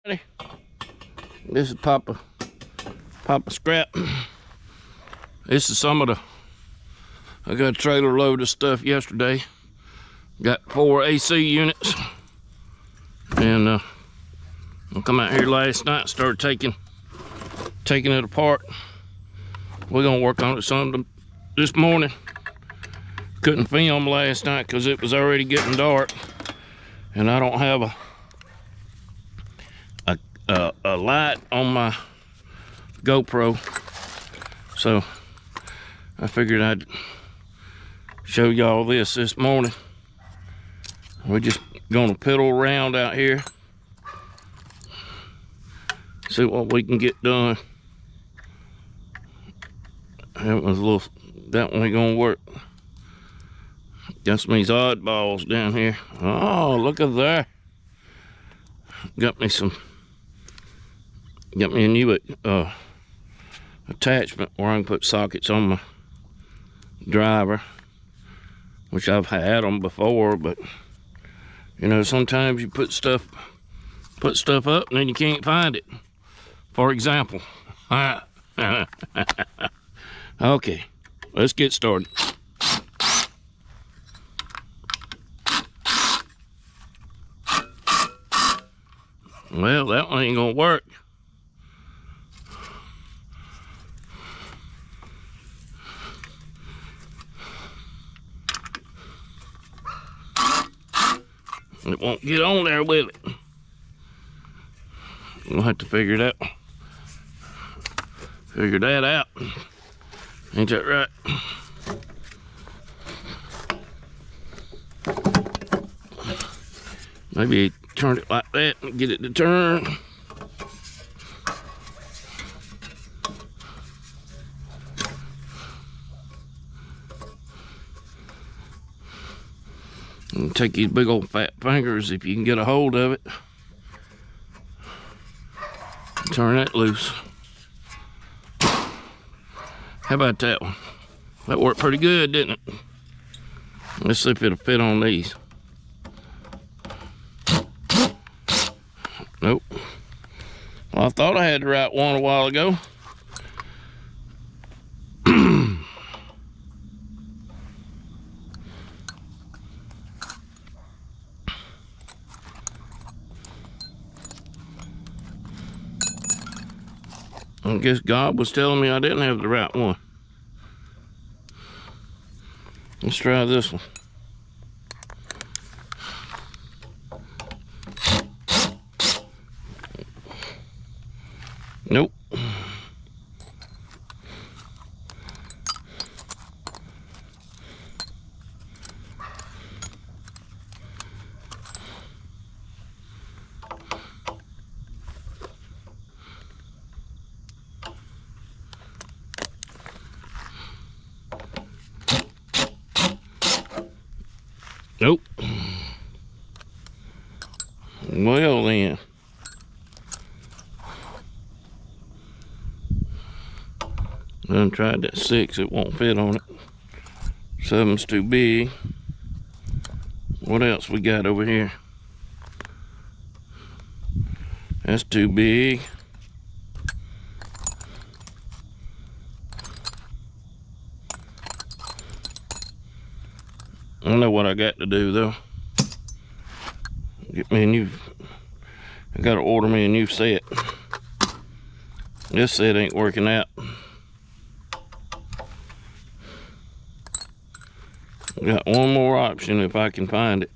This is Papa Scrap. This is some of the, I got a trailer load of stuff yesterday. Got 4 AC units. And I come out here last night and started taking it apart. We're gonna work on it some this morning. Couldn't film last night because it was already getting dark. And I don't have a light on my GoPro, so I figured I'd show y'all this morning. We're just gonna piddle around out here, see what we can get done. That one ain't gonna work. Got some of these oddballs down here. Oh, look at that. Got me a new attachment where I can put sockets on my driver, which I've had them before, but you know, sometimes you put stuff up and then you can't find it. For example, okay, let's get started. Well, that one ain't gonna work. It won't get on there, will it? We'll have to figure that out. Ain't that right? Maybe turn it like that and get it to turn. And take these big old fat fingers if you can get a hold of it. Turn that loose. How about that one? That worked pretty good, didn't it? Let's see if it'll fit on these. Nope. Well, I thought I had the right one a while ago. I guess God was telling me I didn't have the right one. Let's try this one. Nope. Nope. Well then. Done tried that 6, it won't fit on it. 7's too big. What else we got over here? That's too big. I know what I got to do though. Get me a new, I gotta order me a new set. This set ain't working out. Got one more option if I can find it.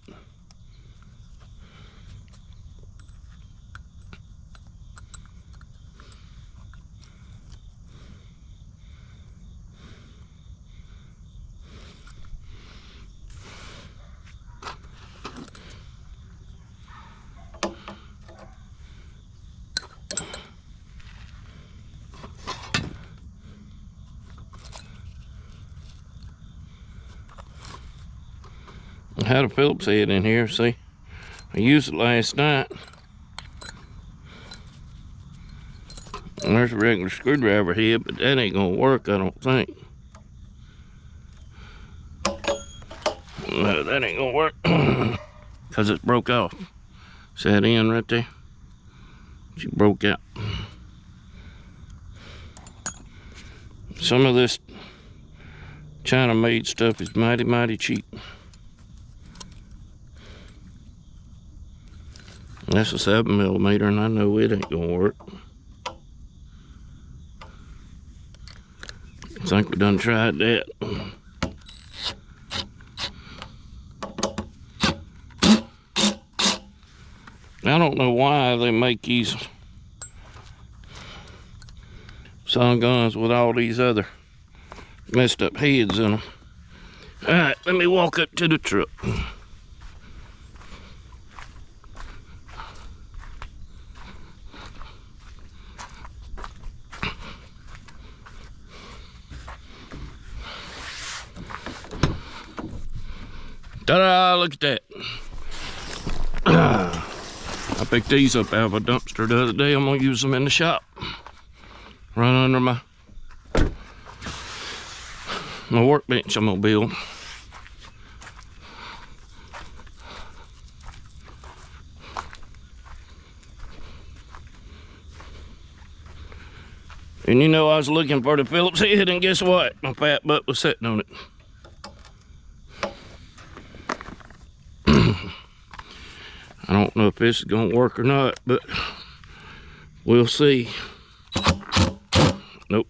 I had a Phillips head in here, see? I used it last night. And there's a regular screwdriver head, but that ain't gonna work, I don't think. No, that ain't gonna work. Because it's broke off. See that end right there? She broke out. Some of this China-made stuff is mighty, mighty cheap. That's a 7mm, and I know it ain't gonna work. I think we done tried that. I don't know why they make these sun guns with all these other messed up heads in them. All right, let me walk up to the truck. Ta-da, look at that. I picked these up out of a dumpster the other day. I'm gonna use them in the shop. Right under my workbench I'm gonna build. And you know, I was looking for the Phillips head, and guess what? My fat butt was sitting on it. I don't know if this is gonna work or not, but we'll see. Nope.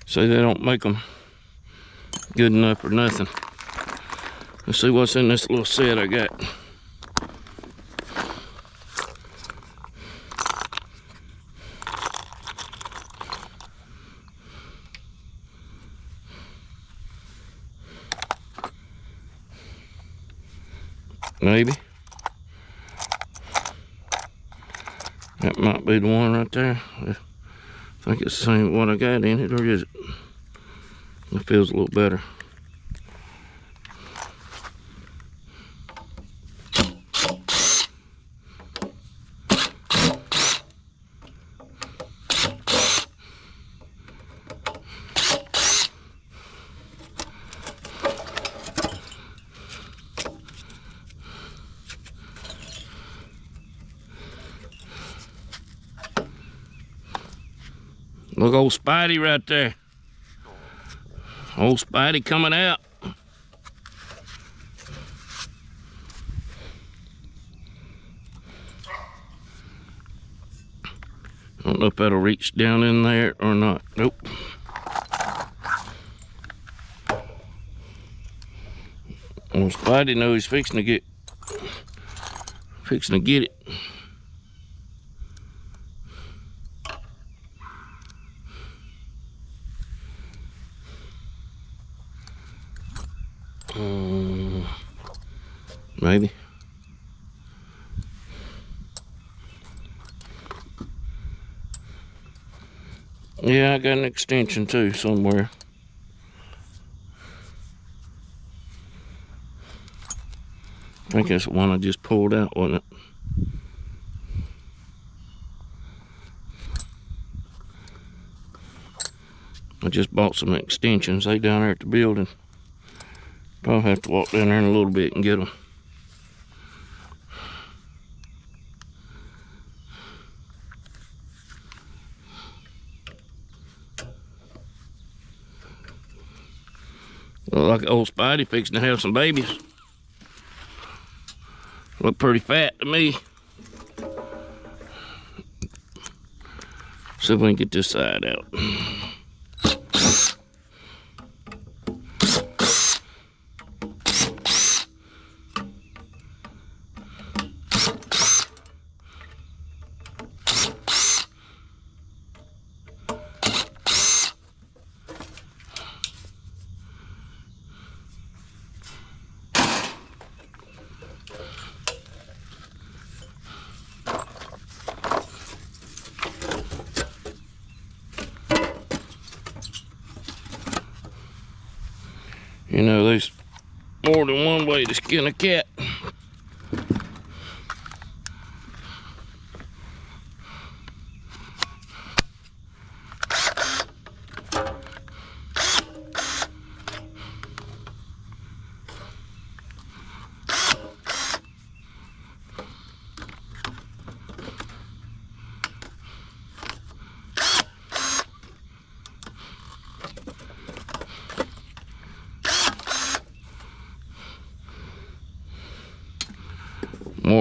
Say they don't make them good enough or nothing. Let's see what's in this little set I got. Maybe. That might be the one right there. I think it's the same what I got in it, or is it? It feels a little better. Look, old Spidey right there. Old Spidey coming out. I don't know if that'll reach down in there or not. Nope. Old Spidey knows he's fixing to get it. Maybe. Yeah, I got an extension too somewhere. I think that's the one I just pulled out, wasn't it? I just bought some extensions. They down there at the building. Probably have to walk down there in a little bit and get them. Look like old Spidey fixing to have some babies. Look pretty fat to me. See if we can get this side out. You know, there's more than one way to skin a cat.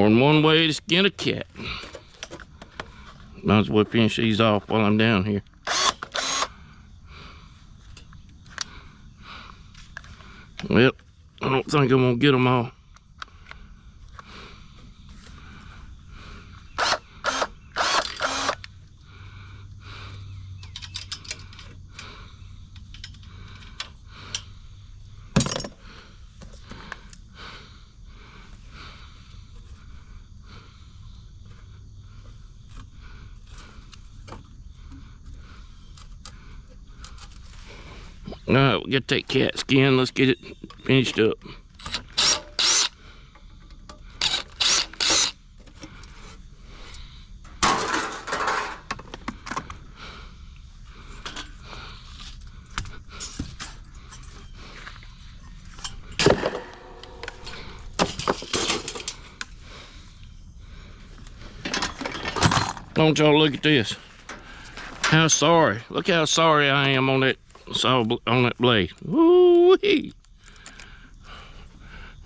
More than one way to skin a cat. Might as well finish these off while I'm down here. Well, I don't think I'm gonna get them all. All right, we'll get that cat skin. Let's get it finished up. Don't y'all look at this. How sorry. Look how sorry I am on that on that blade. Woo-wee.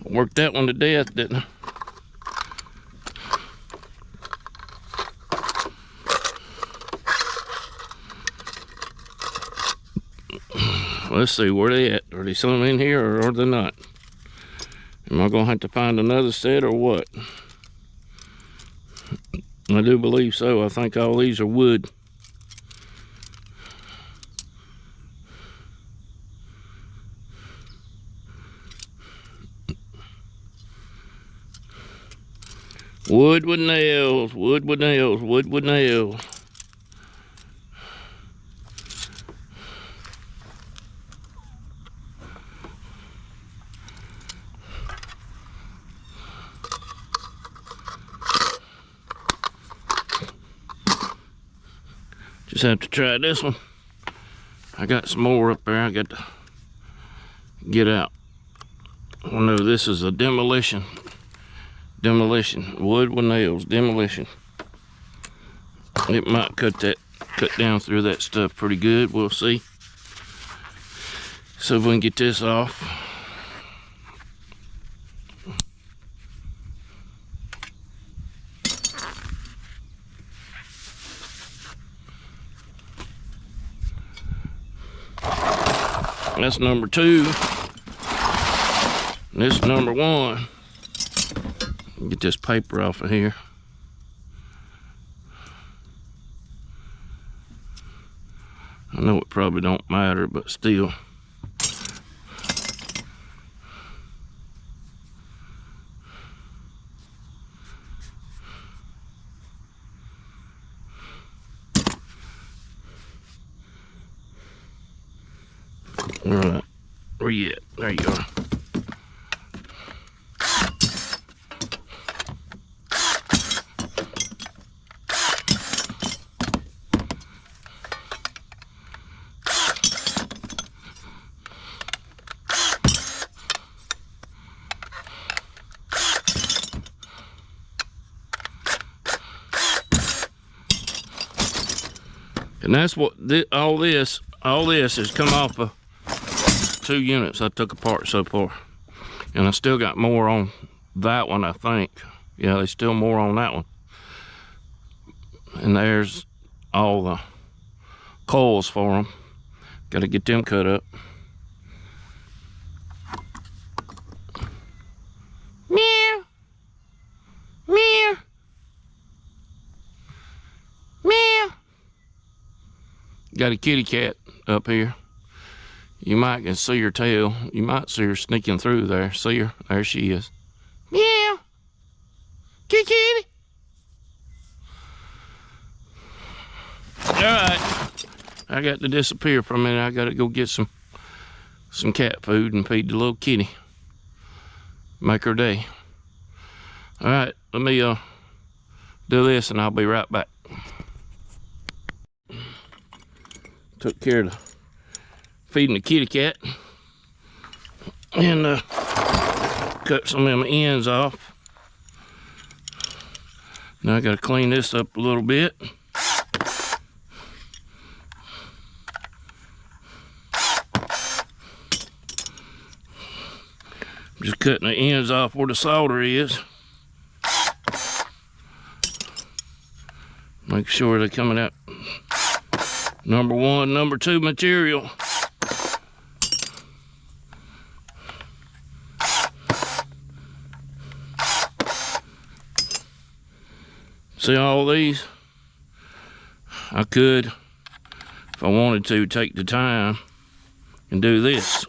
Worked that one to death, didn't I? Let's see, where they at? Are they some in here or are they not? Am I gonna have to find another set or what? I do believe so. I think all these are wood. Wood with nails, wood with nails, wood with nails. Just have to try this one. I got some more up there I got to get out. Oh no, this is a demolition. Demolition, wood with nails, demolition. It might cut down through that stuff pretty good. We'll see. So if we can get this off. That's number 2. And this is number 1. Get this paper off of here. I know it probably don't matter, but still. All right, where you at? There you are. And that's what all this has come off of 2 units I took apart so far. And I still got more on that one, I think. Yeah, there's still more on that one. And there's all the coils for them. Got to get them cut up. Meow. Meow. Meow. Got a kitty cat up here. You might can see her tail. You might see her sneaking through there. See her? There she is. Meow. Kitty. All right. I got to disappear for a minute. I got to go get some cat food and feed the little kitty. Make her day. All right. Let me do this and I'll be right back. Took care of feeding the kitty cat and cut some of them ends off. Now I got to clean this up a little bit. Just cutting the ends off where the solder is. Make sure they're coming out number 1, number 2 material. See all these? I could, if I wanted to, take the time and do this.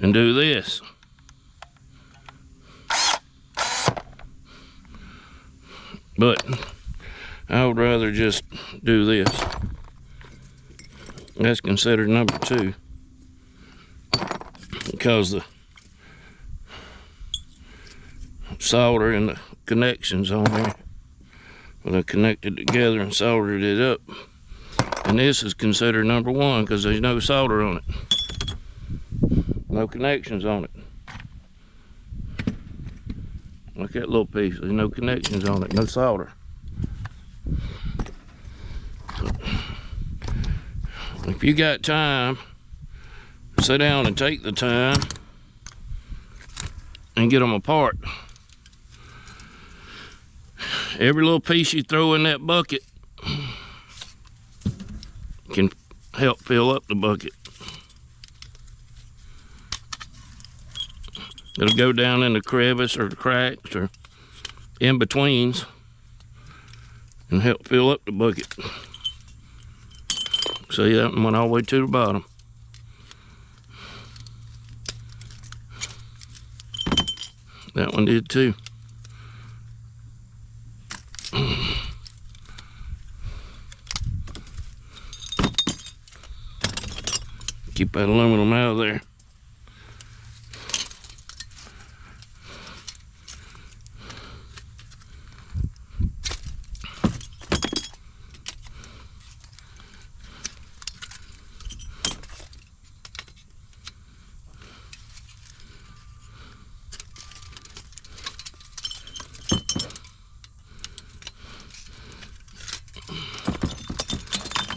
And do this. But I would rather just do this. That's considered number 2. Because the solder and the connections on there, when I connected together and soldered it up. And this is considered number 1 because there's no solder on it. No connections on it. Look at that little piece, there's no connections on it, no solder. So, if you got time, sit down and take the time and get them apart. Every little piece you throw in that bucket can help fill up the bucket. It'll go down in the crevice or the cracks or in betweens and help fill up the bucket. See, that one went all the way to the bottom. That one did too. Keep that aluminum out of there.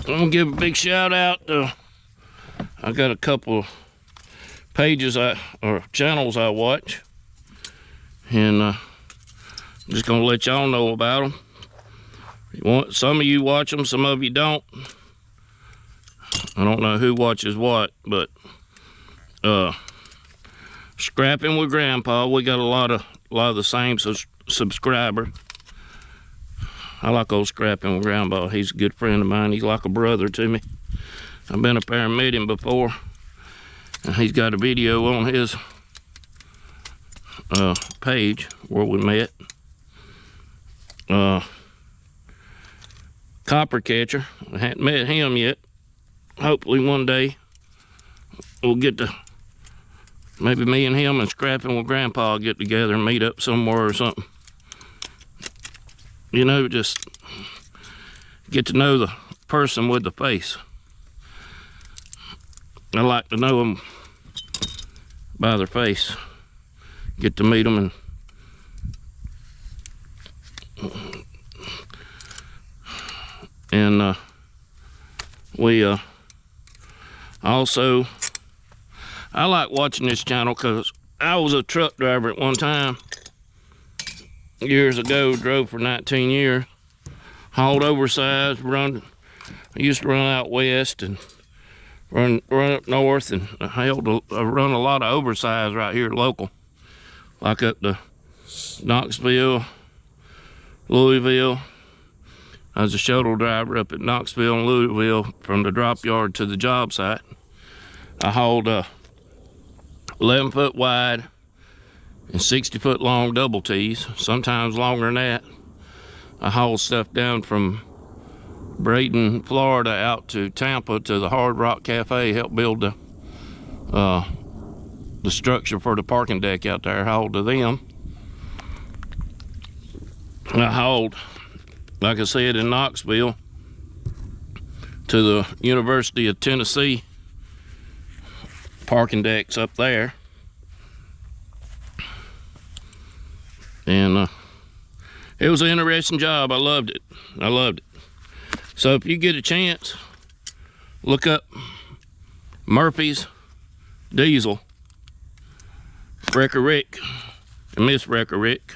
I'm gonna give a big shout out to, I got a couple pages or channels I watch, and I'm just gonna let y'all know about them. Some of you watch them, some of you don't. I don't know who watches what, but Scrapping with Grandpa, we got a lot of the same subscriber. I like old Scrapping with Grandpa. He's a good friend of mine. He's like a brother to me. I've been up there and met him before, and he's got a video on his page where we met. Copper Catcher. I hadn't met him yet. Hopefully one day we'll get to, maybe me and him and Scrapping with Grandpa will get together and meet up somewhere or something. You know, just get to know the person with the face. I like to know them by their face. Get to meet them, and we also, I like watching this channel because I was a truck driver at one time. Years ago, drove for 19 years, hauled oversized, I used to run out west and run up north, and I run a lot of oversized right here local, like up to Knoxville, Louisville. I was a shuttle driver up at Knoxville and Louisville from the drop yard to the job site. I hauled 11 foot wide and 60 foot long double T's, sometimes longer than that. I hauled stuff down from Braden, Florida out to Tampa to the Hard Rock Cafe, helped build the structure for the parking deck out there. I hauled to them. And I hauled, like I said, in Knoxville to the University of Tennessee parking decks up there. And it was an interesting job. I loved it. So if you get a chance, look up Murphy's Diesel, Wrecker Rick and Miss Wrecker Rick.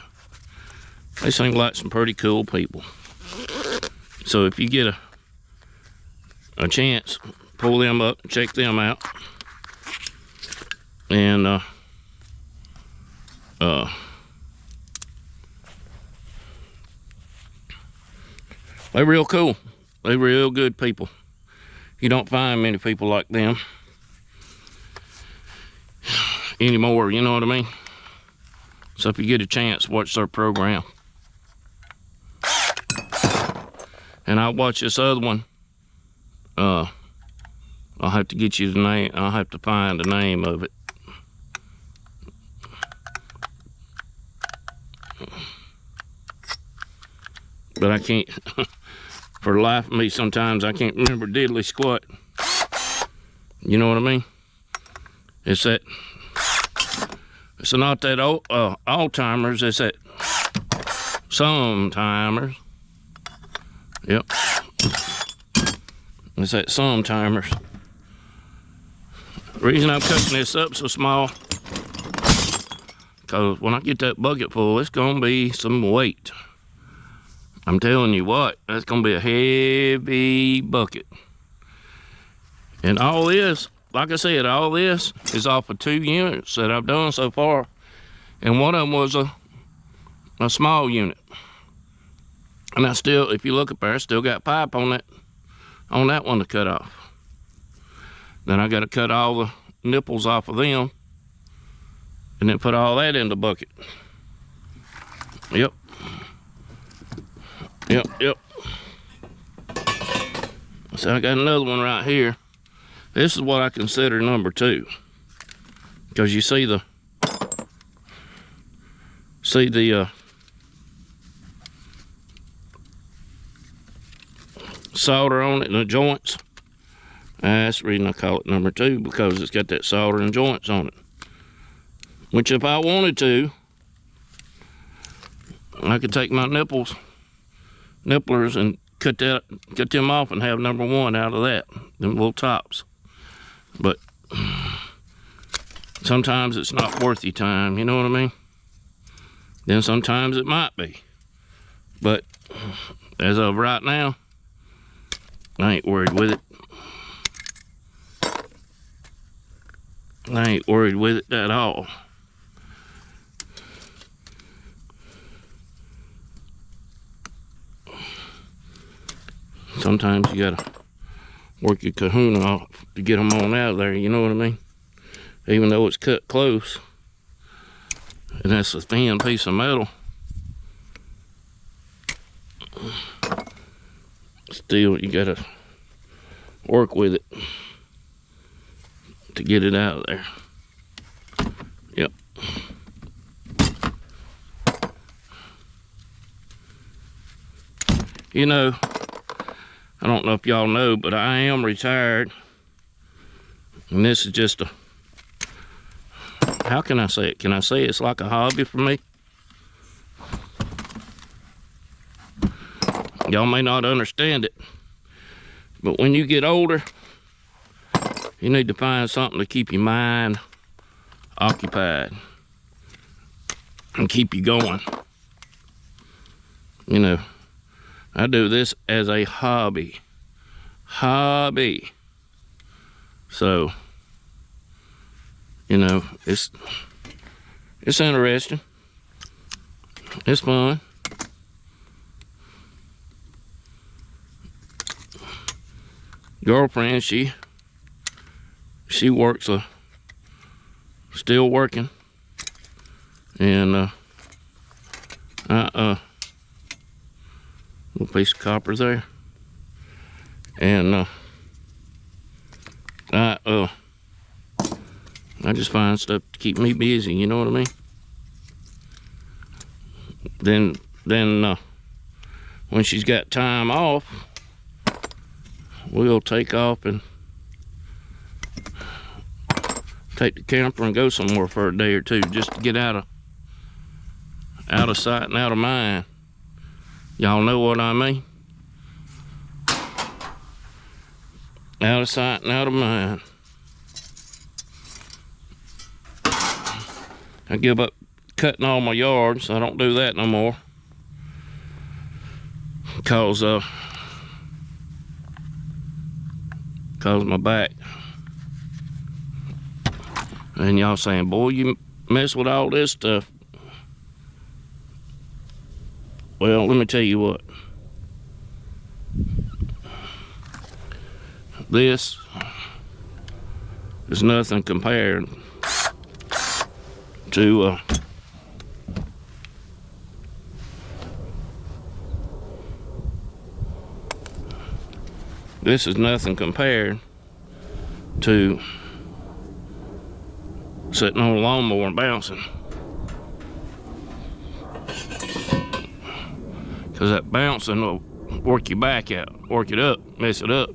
They seem like some pretty cool people. So if you get a chance, pull them up, check them out. And they're real cool. They're real good people. You don't find many people like them anymore, you know what I mean? So if you get a chance, watch their program. And I'll watch this other one. I'll have to get you the name. I'll have to find the name of it. But I can't, for the life of me, sometimes I can't remember diddly squat. You know what I mean? It's not that old, all-timers, it's that some-timers. Yep. It's that some-timers. The reason I'm cutting this up so small, because when I get that bucket full, it's gonna be some weight. I'm telling you what, that's gonna be a heavy bucket. And all this, like I said, all this is off of 2 units that I've done so far. And one of them was a small unit. And I still, if you look up there, I still got pipe on that one to cut off. Then I gotta cut all the nipples off of them and then put all that in the bucket. Yep. Yep. So I got another one right here. This is what I consider number 2. Because you see the solder on it and the joints. That's the reason I call it number 2, because it's got that solder and joints on it. Which if I wanted to, I could take my nipplers and cut them off and have number 1 out of that, them little tops. But sometimes it's not worth your time, you know what I mean? Then sometimes it might be. But as of right now, I ain't worried with it. I ain't worried with it at all. Sometimes you gotta work your kahuna off to get them on out of there, you know what I mean? Even though it's cut close, and that's a thin piece of metal, still you gotta work with it to get it out of there. Yep. You know, I don't know if y'all know, but I am retired. And this is just how can I say it? Can I say it's like a hobby for me? Y'all may not understand it, but when you get older, you need to find something to keep your mind occupied and keep you going. You know, I do this as a hobby. So, you know, it's interesting. It's fun. Girlfriend, she works still working, and little piece of copper there, and I just find stuff to keep me busy, you know what I mean? Then when she's got time off, we'll take off and take the camper and go somewhere for a day or two, just to get out of sight and out of mind. Y'all know what I mean? Out of sight and out of mind. I give up cutting all my yards, so I don't do that no more. cause my back. And y'all saying, boy, you mess with all this stuff. Well, let me tell you what. This is nothing compared to this is nothing compared to sitting on a lawnmower and bouncing. Because that bouncing will work your back out, work it up, mess it up.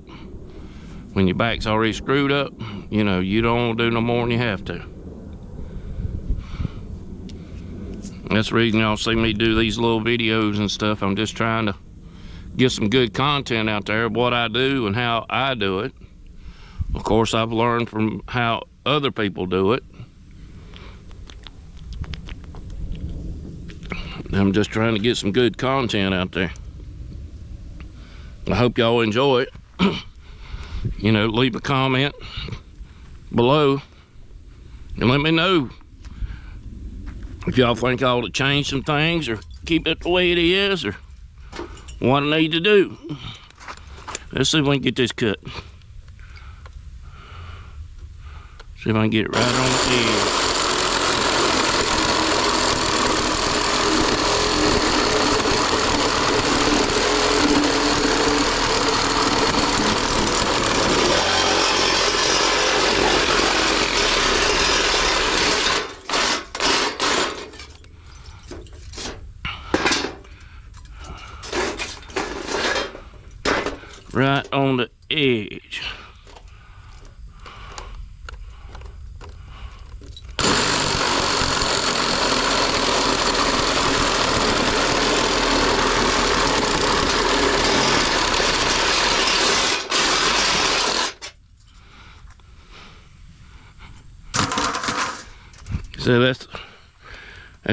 When your back's already screwed up, you know, you don't want to do no more than you have to. That's the reason y'all see me do these little videos and stuff. I'm just trying to get some good content out there of what I do and how I do it. Of course, I've learned from how other people do it. I'm just trying to get some good content out there. I hope y'all enjoy it. You know, leave a comment below and let me know if y'all think I ought to change some things or keep it the way it is or what I need to do. Let's see if we can get this cut. See if I can get it right on the edge. Right on the edge. So that's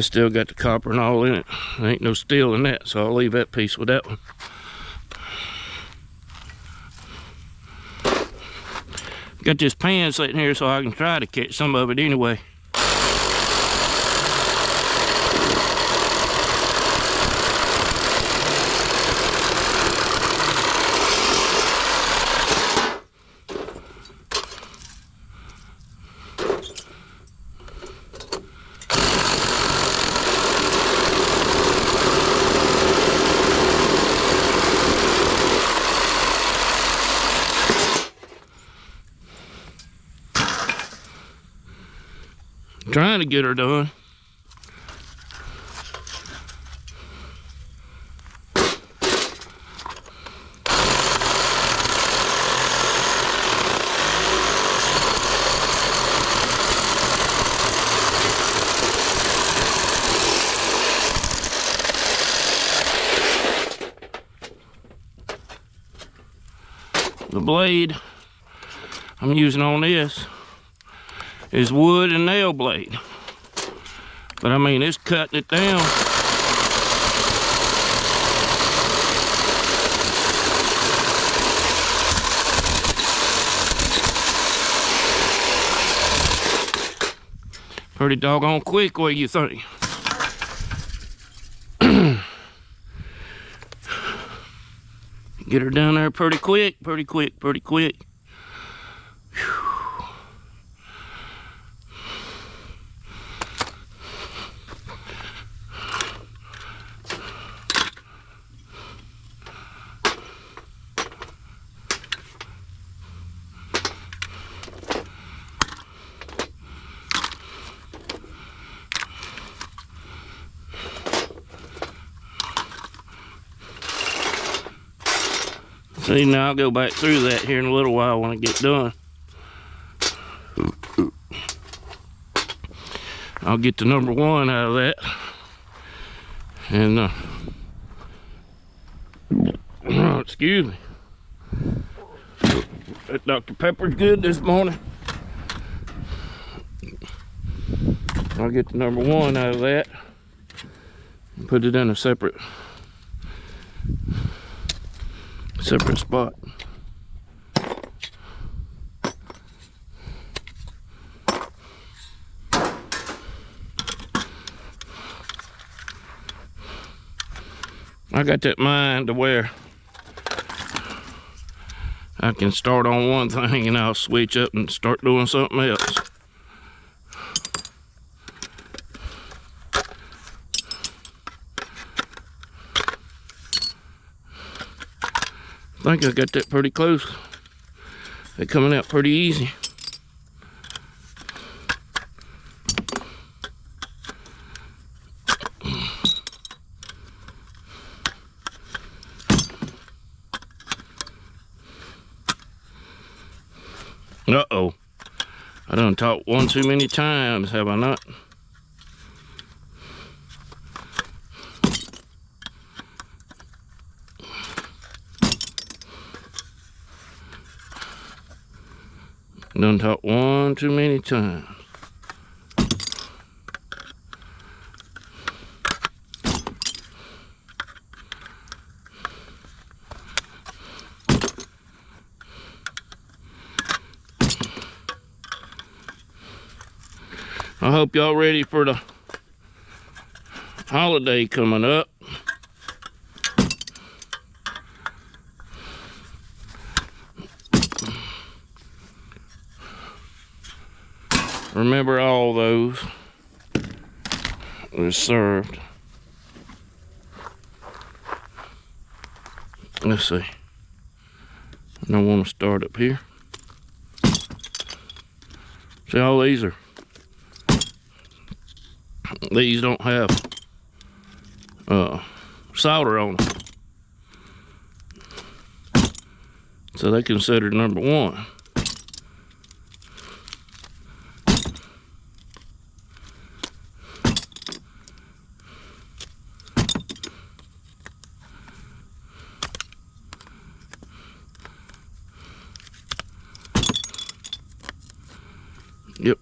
still got the copper and all in it. There ain't no steel in that, so I'll leave that piece with that one. Got this pan sitting here so I can try to catch some of it anyway. Trying to get her done. The blade I'm using on this is wood and nail blade, but I mean it's cutting it down. Pretty doggone quick, what do you think? Get her down there pretty quick, pretty quick, pretty quick. See, now I'll go back through that here in a little while when I get done. I'll get the number 1 out of that. And, oh, excuse me. That Dr. Pepper's good this morning. I'll get the number 1 out of that and put it in a separate separate spot. I got that mind to where I can start on one thing and I'll switch up and start doing something else. I think I got that pretty close. They're coming out pretty easy. Uh-oh. I done talked one too many times, have I not? Done talked one too many times. I hope y'all ready for the holiday coming up. Remember all those was served. Let's see. I don't want to start up here. See, all these are, these don't have solder on them, so they considered number one. Yep.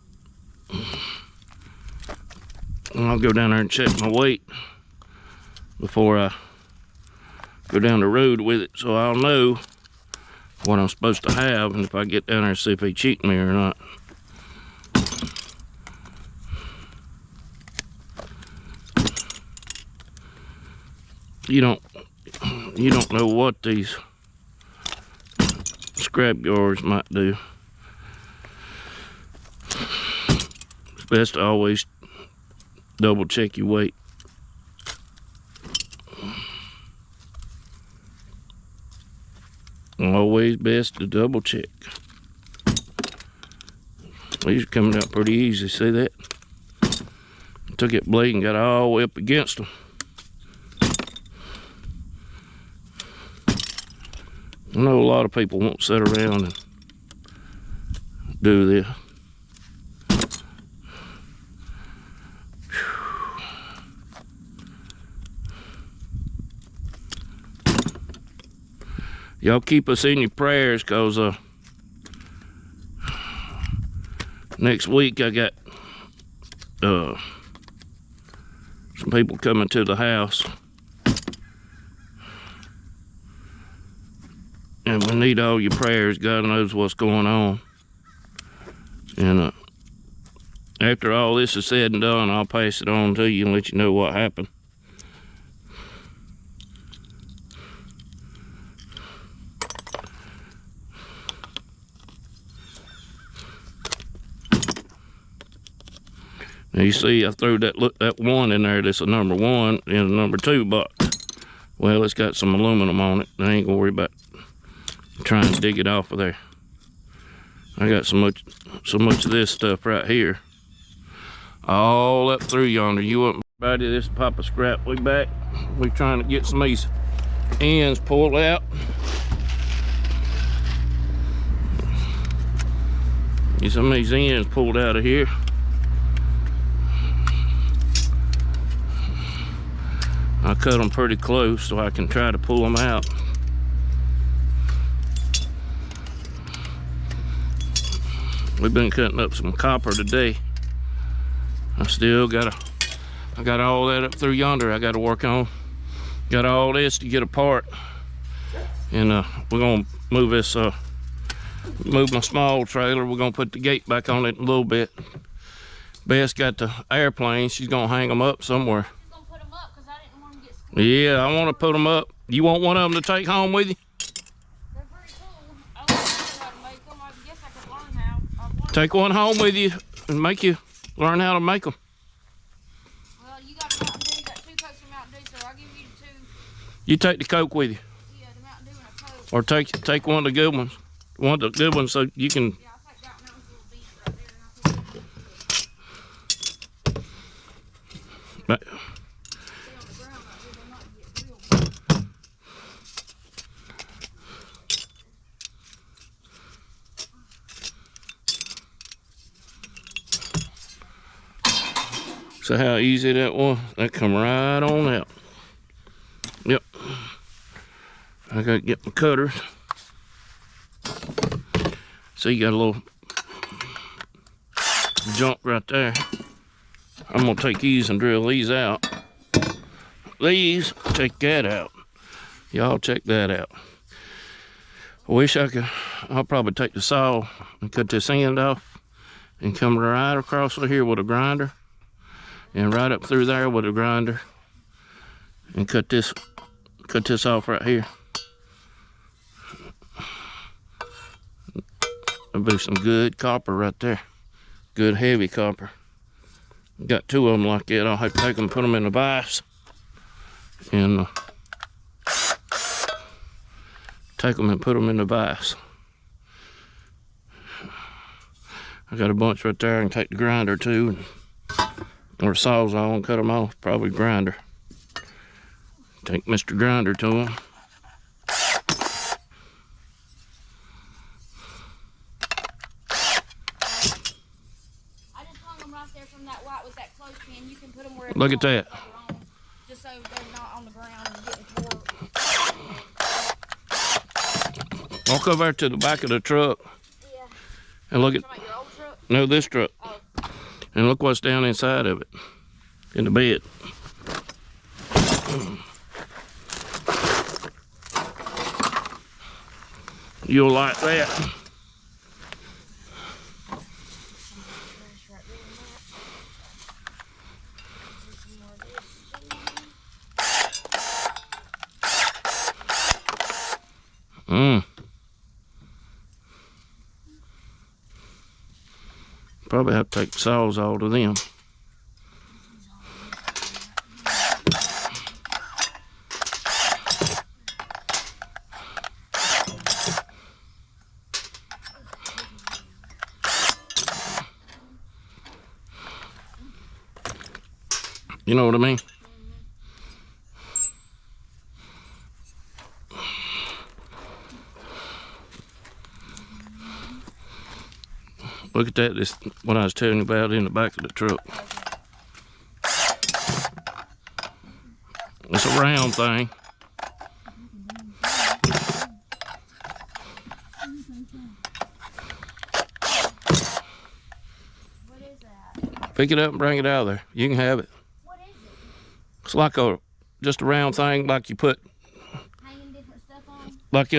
I'll go down there and check my weight before I go down the road with it, so I'll know what I'm supposed to have, and if I get down there and see if they cheat me or not. You don't know what these scrap yards might do. It's best to always double check your weight. Always best to double check. These are coming out pretty easy, see that? Took that blade and got all the way up against them. I know a lot of people won't sit around and do this. Y'all keep us in your prayers, cause next week I got some people coming to the house, and we need all your prayers. God knows what's going on, and after all this is said and done, I'll pass it on to you and let you know what happened. Now you see I threw that one in there that's a number one in a number two box. Well, it's got some aluminum on it. I ain't gonna worry about trying to dig it off of there. I got so much of this stuff right here, all up through yonder. You wouldn't buddy, this pop of scrap. We back. We trying to get some of these ends pulled out. Get some of these ends pulled out of here. I cut them pretty close so I can try to pull them out. We've been cutting up some copper today. I got all that up through yonder I got to work on. Got all this to get apart And we're gonna move this, move my small trailer. We're gonna put the gate back on it in a little bit. Bess got the airplane. She's gonna hang them up somewhere. She's gonna put them up because I didn't want them to get squished. Yeah, I want to put them up. You want one of them to take home with you? They're pretty cool. I don't know how to make them. I guess I could learn how. Take one home with you and make you learn how to make them. Well, you got a Mountain Dew. You got 2 Cokes of Mountain Dew, so I'll give you 2. You take the Coke with you. Yeah, the Mountain Dew and a Coke. Or take one of the good ones. One of the good ones so you can. Yeah, I'll take that one. That was a little beef right there. And I'll put it But, stay on the ground right here. They're not get real big. so how easy that was? That come right on out. Yep. I gotta get my cutters. So you got a little junk right there. I'm gonna take these and drill these out. These, check that out. Y'all check that out. I wish I could. I'll probably take the saw and cut this end off and come right across here with a grinder and right up through there with a grinder and cut this off right here. That'll be some good copper right there. Good heavy copper. Got 2 of them like that. I'll have to take them and put them in the vise. And take them and put them in the vise. I got a bunch right there. I can take the grinder too. Or saws on, cut them off. Probably grinder. Take Mr. Grinder to him. Look at that. Just so they're not on the ground and getting tore. Walk over to the back of the truck. Yeah. And look at. Your old truck? No, this truck. Oh. And look what's down inside of it. In the bed. You'll like that. Probably have to take saws out of them. You know what I mean? Look at that, this what I was telling you about in the back of the truck. It's a round thing. What is that? Pick it up and bring it out of there. You can have it. What is it? It's like just a round thing like you put, Hanging different stuff on? like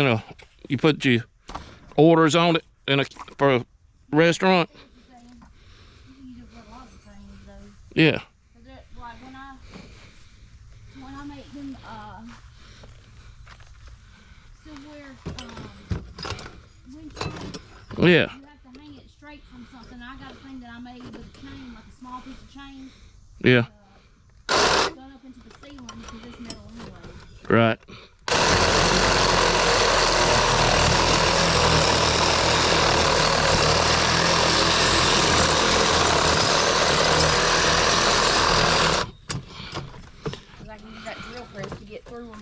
you put your orders on it for a restaurant. You use it for a lot of things, though. Yeah. Like when I make them silverware windshield, Yeah. you have to hang it straight from something. I got a thing that I made with a chain, like a small piece of chain. Yeah. Done up into the ceiling because it's metal anyway. Right. I can use that drill press to get through them.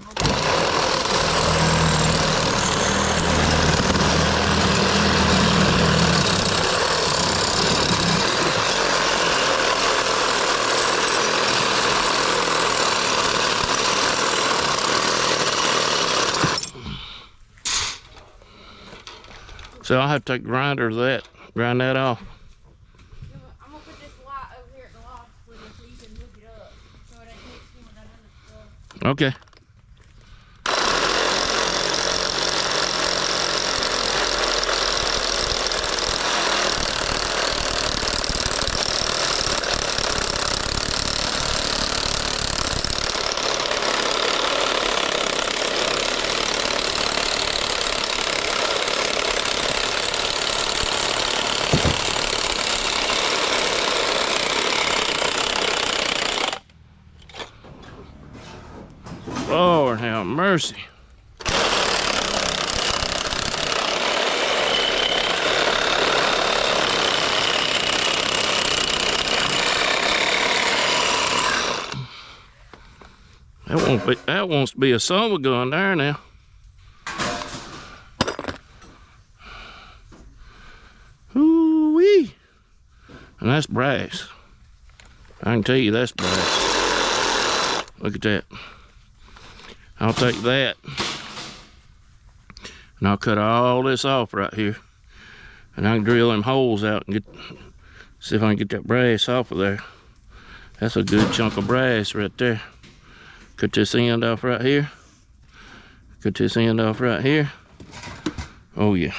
So I'll have to take a grinder of that, grind that off. I'm gonna put this light over here at the loft with you so you can hook it up so it ain't mixed in with that other stuff. Okay. mercy. That wants to be a summer gun there now. Hoo-wee. And that's brass. I can tell you that's brass. Look at that. I'll take that. And I'll cut all this off right here. And I can drill them holes out and see if I can get that brass off of there. That's a good chunk of brass right there. Cut this end off right here. Cut this end off right here. Oh yeah.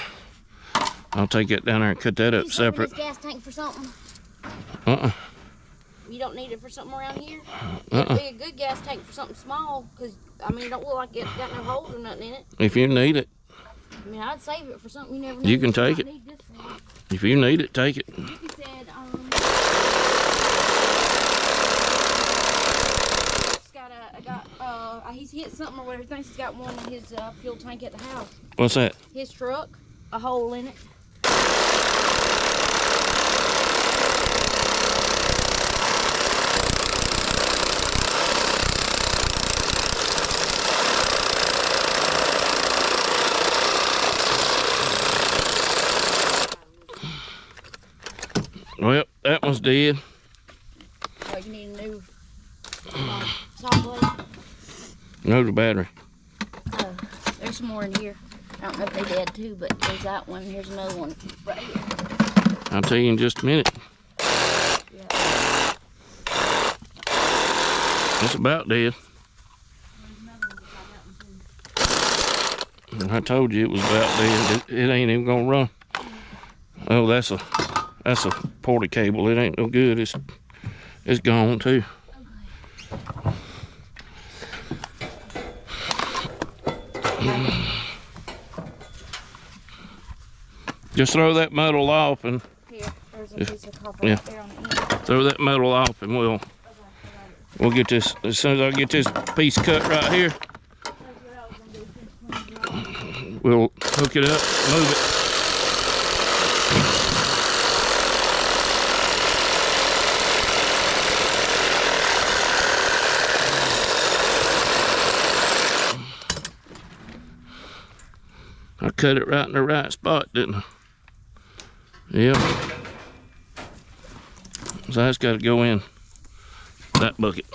I'll take it down there and cut that up separate. This gas tank for something? You don't need it for something around here? It'd be a good gas tank for something small, because, I mean, it don't look like it's got no holes or nothing in it. If you need it. I mean, I'd save it for something you never need. You can take it. If you need it, take it. Ricky said, he's hit something or whatever. He thinks he's got one in his fuel tank at the house. What's that? His truck, a hole in it. Well, that one's dead. Oh, you need a new saw blade? No, the battery. There's some more in here. I don't know if they dead too, but there's that one. Here's another one right here. I'll tell you in just a minute. Yeah. It's about dead. I told you it was about dead. It ain't even gonna run. Oh, that's a porta cable. It ain't no good. It's gone too. Just throw that metal off and here, there's a piece of copper yeah. right there on the end. Throw that metal off and we'll get this as soon as I get this piece cut right here. We'll hook it up, move it. I cut it right in the right spot, didn't I? Yep. So that's got to go in that bucket.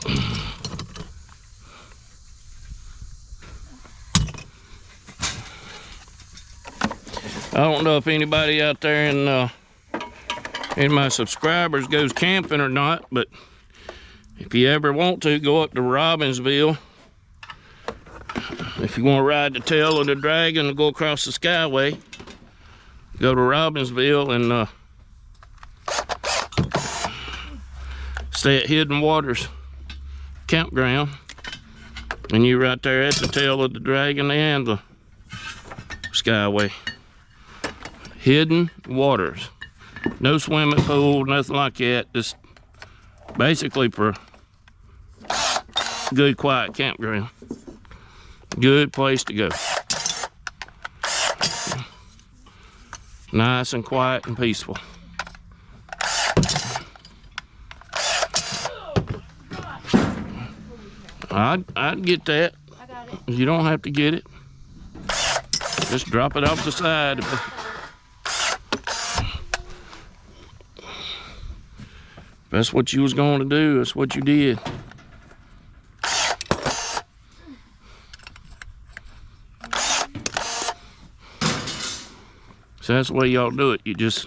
I don't know if anybody out there in my subscribers goes camping or not, but if you ever want to, go up to Robbinsville. If you want to ride the tail of the dragon and go across the skyway, go to Robbinsville and stay at Hidden Waters Campground. And you're right there at the tail of the dragon and the skyway. Hidden Waters. No swimming pool, nothing like that. Just basically for good, quiet campground. Good place to go. Nice and quiet and peaceful. I'd get that. I got it. You don't have to get it. Just drop it off the side. If that's what you was going to do, that's what you did. So that's the way y'all do it. You just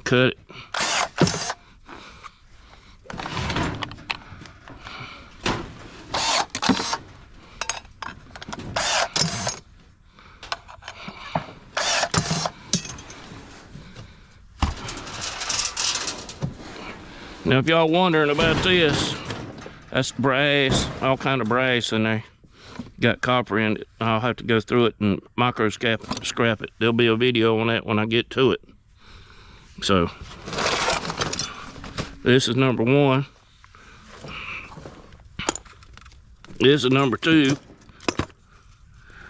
cut it. Now, if y'all wondering about this, that's brass, all kind of brass in there. Got copper in it. I'll have to go through it and scrap it. There'll be a video on that when I get to it. So, this is number one. This is number 2.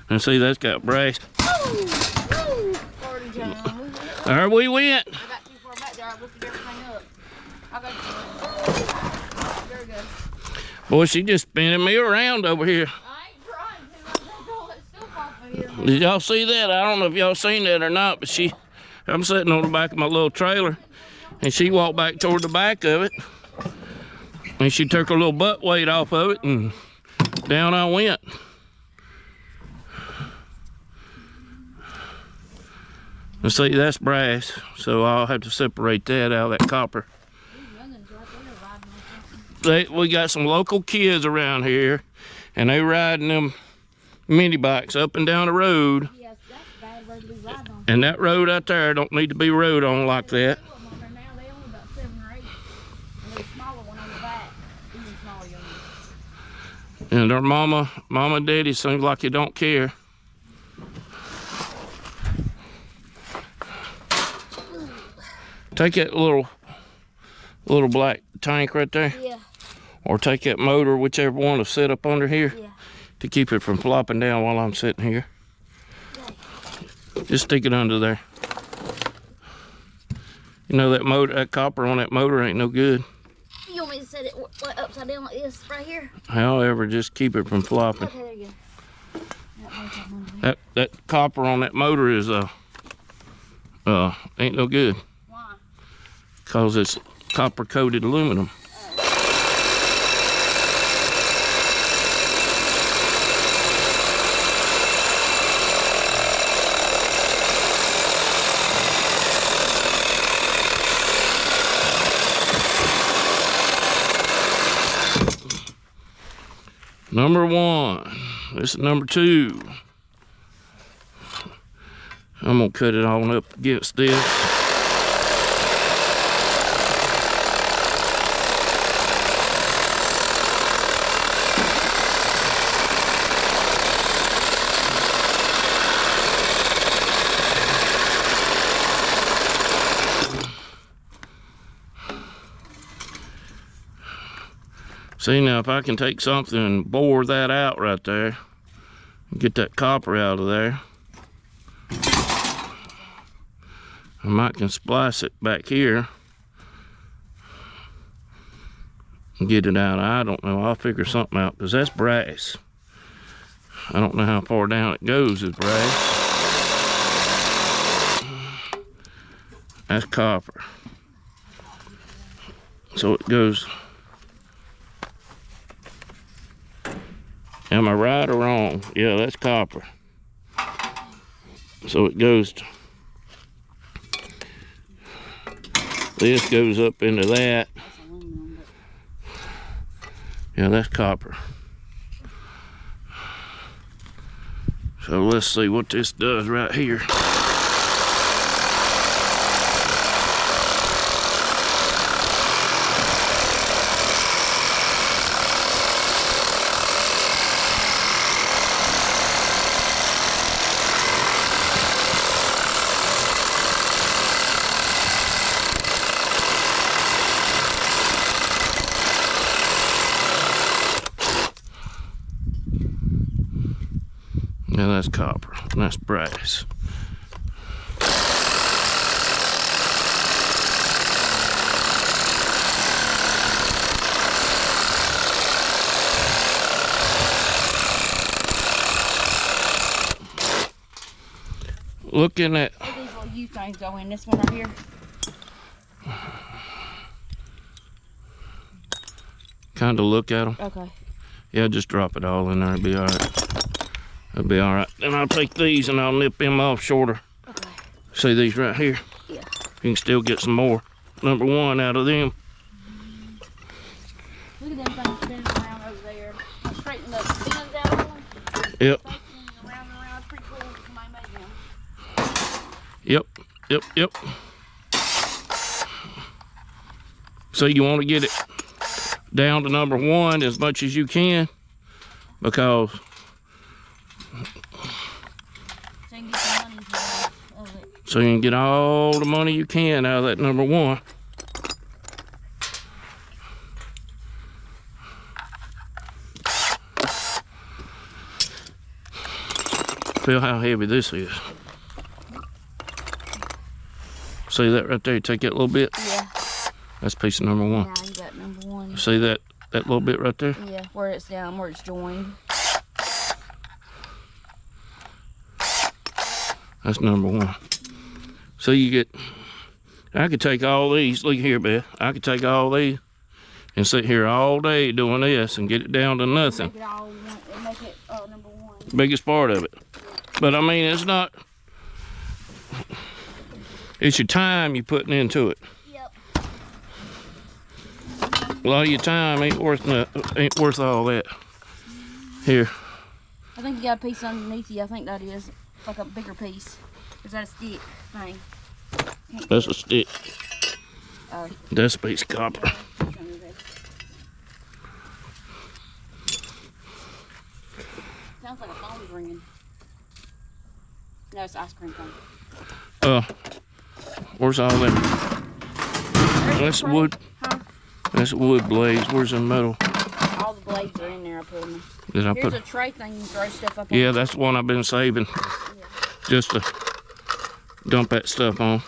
And see, that's got brass. Party time. There we went. I got too far back there. I lifted everything up. I got there we go. Boy, she just spinning me around over here. I ain't trying to. I'm taking all that stuff off of here. Did y'all see that? I don't know if y'all seen that or not, but I'm sitting on the back of my little trailer, and she walked back toward the back of it, and she took her little butt weight off of it, and down I went. And see, that's brass, so I'll have to separate that out of that copper. We got some local kids around here, and they riding them mini bikes up and down the road. Yes, that's a bad road to be riding on. And that road out there don't need to be rode on like that. Now they only about 7 or 8. And there's a smaller one on the back, even smaller young. And their mama and daddy seems like you don't care. Take that little black tank right there. Yeah. Or take that motor, whichever one to sit up under here, Yeah. to keep it from flopping down while I'm sitting here. Just stick it under there. You know that motor, that copper on that motor ain't no good. You want me to set it upside down like this right here? However, just keep it from flopping. Okay, there you go. That copper on that motor is ain't no good. Why? Cause it's copper coated aluminum. Number 1. This is number 2. I'm gonna cut it on up against this. See, now if I can take something and bore that out right there and get that copper out of there, I might can splice it back here and get it out. I don't know. I'll figure something out, because that's brass. I don't know how far down it goes as brass. That's copper. So it goes. Am I right or wrong? Yeah, that's copper. So it goes to, this goes up into that. Yeah, that's copper. So let's see what this does right here. Now that's copper, and that's brass. Looking at Where these little U things go in, this one right here. kind of look at them. Okay. Yeah, just drop it all in there. It'll be all right. It'll be all right. Then I'll take these and I'll nip them off shorter. Okay. See these right here? Yeah. You can still get some more. Number 1 out of them. Look at them things spinning around over there. I'm straightening the pins out of them. Yep. Around and around. It's pretty cool. Somebody made them. Yep. Yep. Yep. So you want to get it down to number 1 as much as you can, because so you can get all the money you can out of that number 1. Feel how heavy this is. See that right there? You take that little bit? Yeah. That's piece of number one. Now you got number one. See that little bit right there? Yeah, where it's down, where it's joined. That's number one. So you get, I could take all these, look here, Beth. I could take all these and sit here all day doing this and get it down to nothing. Make it all one, make it number one. Biggest part of it. But I mean, it's not, it's your time you're putting into it. Yep. A lot of your time ain't worth all that. Here. I think you got a piece underneath you. I think that is like a bigger piece. Is that a stick thing? That's a stick. Oh. That's a piece of copper. Sounds like a phone's ringing. No, it's ice cream phone. Where's all that? That's wood. Huh? That's wood blades. Where's the metal? All the blades are in there. I put them. Did I Here's put? a tray thing you can throw stuff up Yeah, on. that's the one I've been saving. Yeah. Just to dump that stuff on.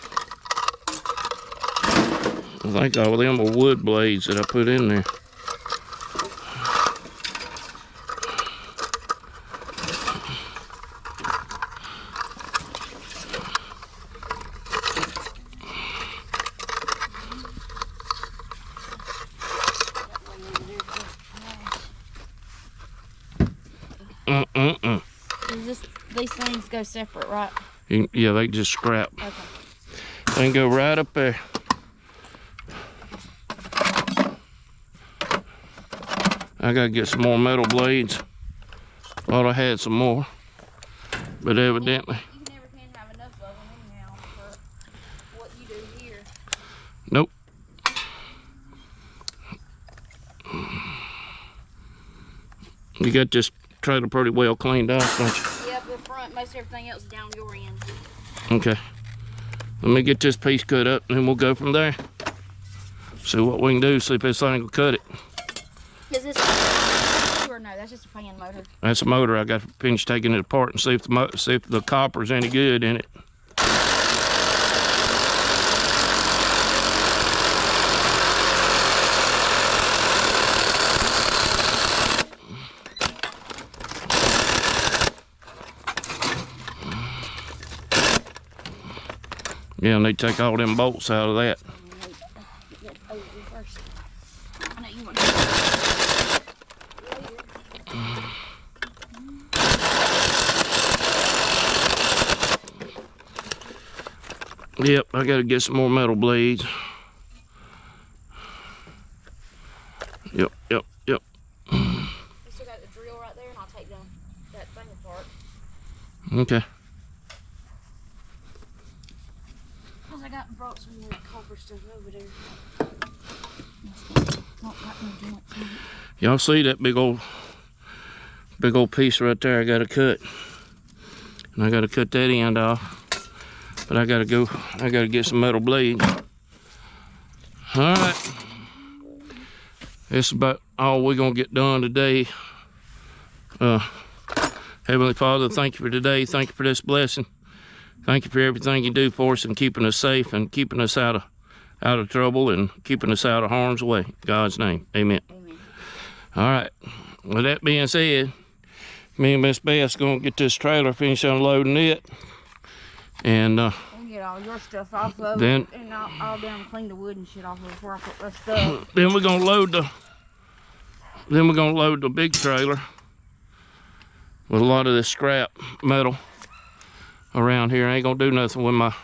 I think all of them are wood blades that I put in there. These things go separate, right? Yeah, they just scrap. Okay. They can go right up there. I gotta get some more metal blades. Thought I had some more, but evidently. You never can have enough of them anyhow for what you do here. Nope. You got this trailer pretty well cleaned off, don't you? Yeah, the front, most everything else is down your end. Okay. Let me get this piece cut up and then we'll go from there. See what we can do, see if this thing will cut it. Is this or no? That's just a fan motor. That's a motor. I got to finish taking it apart and see if the copper's any good in it. Yeah, and they take all them bolts out of that. Yep, I gotta get some more metal blades. Yep. You still got the drill right there, and I'll take that thing apart. Okay. Cause I brought some more copper stuff over there. Y'all see that big old piece right there I gotta cut. And I gotta cut that end off. But I gotta get some metal blades. Alright. That's about all we're gonna get done today. Heavenly Father, thank you for today. Thank you for this blessing. Thank you for everything you do for us and keeping us safe and keeping us out of trouble and keeping us out of harm's way. In God's name, amen. Amen. All right. With that being said, me and Miss Beth's gonna get this trailer, finish unloading it, and get all your stuff off of then, it, and I'll down clean the wood and shit off of it before I put that stuff. Then we're gonna load the big trailer with a lot of this scrap metal around here. I ain't gonna do nothing with my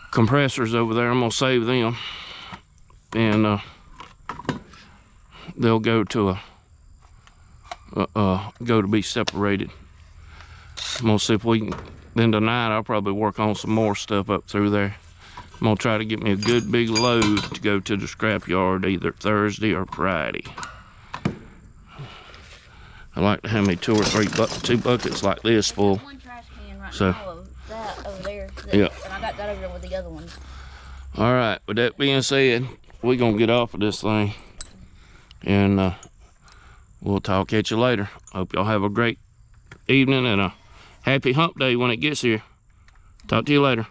compressors over there. I'm gonna save them, and they'll go to be separated. I'm gonna see if we can. Then tonight I'll probably work on some more stuff up through there. I'm gonna try to get me a good big load to go to the scrap yard either Thursday or Friday. I like to have me 2 or 3 2 buckets like this full. One trash can right So, now of that over there. Yeah. And I got that over there with the other one. All right. With that being said, we're gonna get off of this thing, and we'll talk at you later. Hope y'all have a great evening and a Happy hump day when it gets here. Talk to you later.